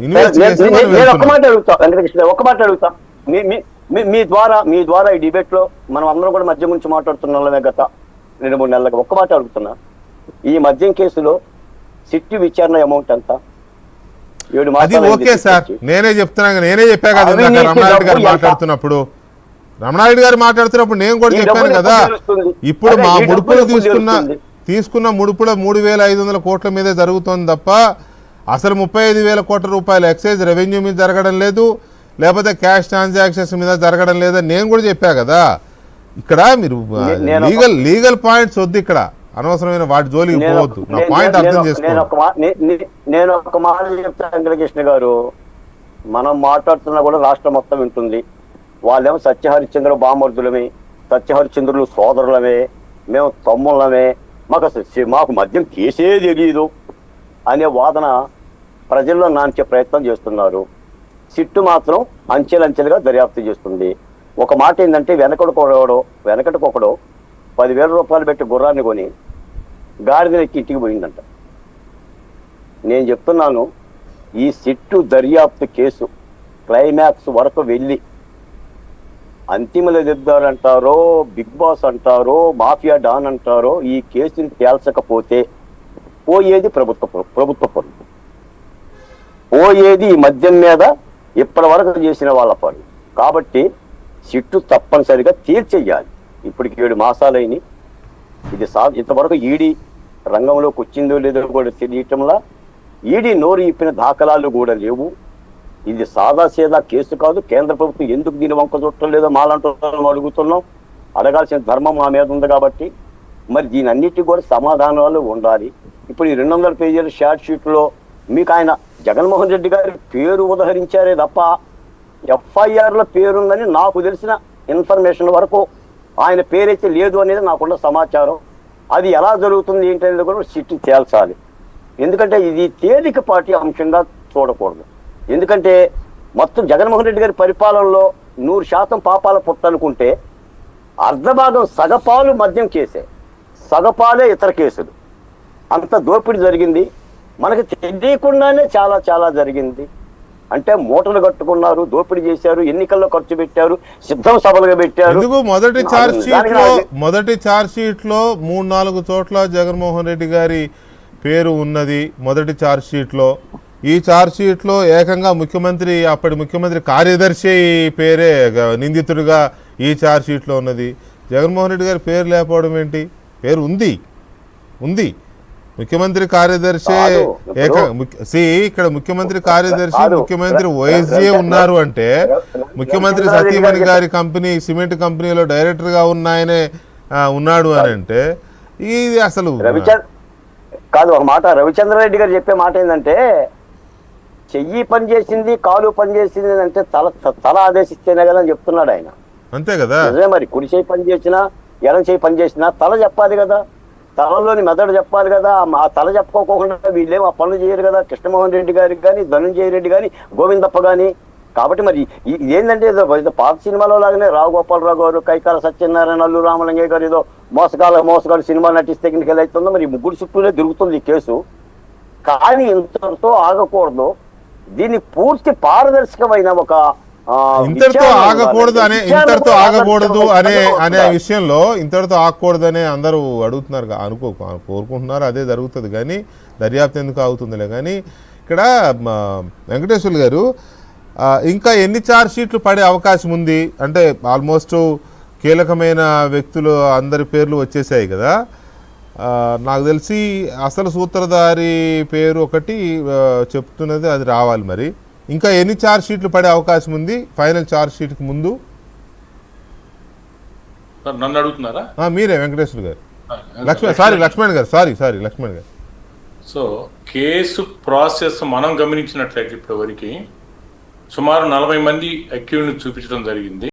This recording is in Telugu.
ఇన్వెస్టిగేషన్ ఒక్క మాట అడుగుతా వెంకటకృష్ణ, ఒక్క మాట అడుగుతా. మీ ద్వారా ఈ డిబేట్ లో మనం అందరం కూడా మద్యం గురించి మాట్లాడుతున్న గత 2-3 నెలలుగా ఒక్క మాట అడుగుతున్నా. ఈ మద్యం కేసులో సిట్టు విచారణ అమౌంట్ ఎంత? 7 మాసాలు. ఓకే సార్, నేనే చెప్పా కదా రమణారెడ్డి గారు మాట్లాడుతున్నప్పుడు నేను కూడా చెప్పాను కదా. ఇప్పుడు మా ముడుపులు తీసుకున్న ముడుపుల 3,500 కోట్ల మీదే జరుగుతోంది తప్ప అసలు 35,000 కోట్ల రూపాయలు ఎక్సైజ్ రెవెన్యూ మీద జరగడం లేదు, లేకపోతే క్యాష్ ట్రాన్సాక్షన్స్ మీద జరగడం లేదని నేను కూడా చెప్పా కదా. ఇక్కడ మీరు లీగల్ పాయింట్స్ వద్దు, ఇక్కడ అనవసరమైన వాటి జోలికి పోవద్దు. నా పాయింట్ అర్థం చేసుకోండి. నేను ఒక మాట చెప్తాను వెంకటకృష్ణ గారు, మనం మాట్లాడుతున్నా కూడా రాష్ట్రం మొత్తం వింటుంది. వాళ్ళేమో సత్యహరిశ్చంద్ర బామర్దులమే, సత్యహరిశ్చంద్రులు సోదరులమే, మేము తమ్ముళ్ళమే, మాకు మద్యం కేసే తెలియదు అనే వాదన ప్రజల్లో నాన్చే ప్రయత్నం చేస్తున్నారు. సిట్టు మాత్రం అంచెలంచెలుగా దర్యాప్తు చేస్తుంది. ఒక మాట ఏంటంటే వెనకటికొకడో 10,000 రూపాయలు పెట్టి గుర్రాన్ని కొని గాడిదెక్కి ఇంటికి పోయిందంట. నేను చెప్తున్నాను, ఈ సిట్టు దర్యాప్తు కేసు క్లైమాక్స్ వరకు వెళ్ళి అంతిమల దిద్దారంటారో, బిగ్ బాస్ అంటారో, మాఫియా డాన్ అంటారో, ఈ కేసుని తేల్చకపోతే పోయేది ప్రభుత్వ పనులు, పోయేది ఈ మద్యం మీద ఇప్పటి వరకు చేసిన వాళ్ళ పనులు. కాబట్టి సిట్టు తప్పనిసరిగా తీర్చేయాలి. ఇప్పటికి 7 మాసాలైంది. ఇది ఇంతవరకు ఈడీ రంగంలోకి వచ్చిందో లేదో కూడా తెలియటంలా, ఈడీ నోరు ఇప్పిన దాఖలాలు కూడా లేవు. ఇది సాదాసీదా కేసు కాదు. కేంద్ర ప్రభుత్వం ఎందుకు దీని వంక చుట్టం లేదో మాలంటూ అడుగుతున్నాం. అడగాల్సిన ధర్మం మా మీద ఉంది కాబట్టి మరి దీని అన్నిటికీ కూడా సమాధానాలు ఉండాలి. ఇప్పుడు ఈ 200 పేజీల షార్ట్ షీట్లో మీకు ఆయన జగన్మోహన్ రెడ్డి గారి పేరు ఉదహరించారే తప్ప ఎఫ్ఐఆర్లో పేరుందని నాకు తెలిసిన ఇన్ఫర్మేషన్ వరకు ఆయన పేరైతే లేదు అనేది నాకున్న సమాచారం. అది ఎలా జరుగుతుంది ఏంటనేది కూడా సిట్టు తేల్చాలి. ఎందుకంటే ఇది తేలికపాటి అంశంగా చూడకూడదు. ఎందుకంటే మొత్తం జగన్మోహన్ రెడ్డి గారి పరిపాలనలో 100% పాపాల పుట్టనుకుంటే అర్ధభాగం సగపాలు మద్యం కేసే, సగపాలే ఇతర కేసులు. అంత దోపిడీ జరిగింది, మనకి తెలియకుండానే చాలా చాలా జరిగింది. అంటే మూటలు కట్టుకున్నారు, దోపిడీ చేశారు, ఎన్నికల్లో ఖర్చు పెట్టారు, సిద్ధం సభలుగా పెట్టారు. మొదటి ఛార్జ్ షీట్ లో 3-4 చోట్ల జగన్మోహన్ రెడ్డి గారి పేరు ఉన్నది. మొదటి ఛార్జ్ షీట్ లో, ఈ ఛార్జ్ షీట్ లో ఏకంగా అప్పటి ముఖ్యమంత్రి కార్యదర్శి పేరే నిందితుడిగా ఈ ఛార్జ్ షీట్ లో ఉన్నది. జగన్మోహన్ రెడ్డి గారి పేరు లేకపోవడం ఏంటి? పేరు ఉంది. ముఖ్యమంత్రి కార్యదర్శి ఇక్కడ ముఖ్యమంత్రి కార్యదర్శి, ముఖ్యమంత్రి వైఎస్జే ఉన్నారు అంటే ముఖ్యమంత్రి సతీమణి గారి కంపెనీ సిమెంట్ కంపెనీలో డైరెక్టర్ గా ఉన్నాడు అని అంటే ఇది అసలు కాదు. ఒక మాట రవిచంద్రారెడ్డి గారు చెప్పే మాట ఏంటంటే, చెయ్యి పనిచేసింది, కాలు పనిచేసింది అంటే తల ఆదేశిస్తేనే కదా అని చెప్తున్నాడు ఆయన. అంతే కదా. నిజమే. మరి కుడి చేయి పని చేసినా, ఎడం చేయి పని చేసినా తల చెప్పాలి కదా, తలలోని మెదడు చెప్పాలి కదా. ఆ తల చెప్పుకోకుండా వీళ్ళేం ఆ పనులు చేయరు కదా. కృష్ణమోహన్ రెడ్డి గారికి కానీ, ధనంజయ రెడ్డి కానీ, గోవిందప్ప కానీ. కాబట్టి మరి ఏంటంటే ఏదో పాత సినిమాలో లాగానే రావు గోపాలరావు గారు, కైకాల సత్యనారాయణ, అల్లు రామలింగయ్య గారు ఏదో మోసగాడు సినిమా నటిస్తే ఎన్నికలు అవుతుందో మరి ముగ్గురు చుట్టూనే తిరుగుతుంది ఈ కేసు. కానీ ఇంతటితో ఆగకూడదు. దీన్ని పూర్తి పారదర్శకమైన ఒక ఇంతటితో ఆగకూడదు అనే విషయంలో ఇంతటితో ఆగకూడదనే అందరూ అడుగుతున్నారు, కోరుకుంటున్నారు. అదే జరుగుతుంది కానీ దర్యాప్తు ఎందుకు ఆగుతుందిలే. కానీ ఇక్కడ వెంకటేశ్వర్లు గారు ఇంకా ఎన్ని ఛార్జ్ షీట్లు పడే అవకాశం ఉంది? అంటే ఆల్మోస్ట్ కీలకమైన వ్యక్తులు అందరి పేర్లు వచ్చేసాయి కదా. నాకు తెలిసి అసలు సూత్రధారి పేరు ఒకటి చెప్తున్నది, అది రావాలి. మరి ఇంకా ఎన్ని ఛార్జ్ షీట్లు పడే అవకాశం ఉంది ఫైనల్ ఛార్జ్ షీట్కి ముందు? నన్ను అడుగుతున్నారా? మీరే వెంకటేశ్వర గారు. లక్ష్మణ్ గారు. సో కేసు ప్రాసెస్ మనం గమనించినట్లయితే ఇప్పటి వరకు సుమారు 40 మంది అక్యూజ్ని చూపించడం జరిగింది.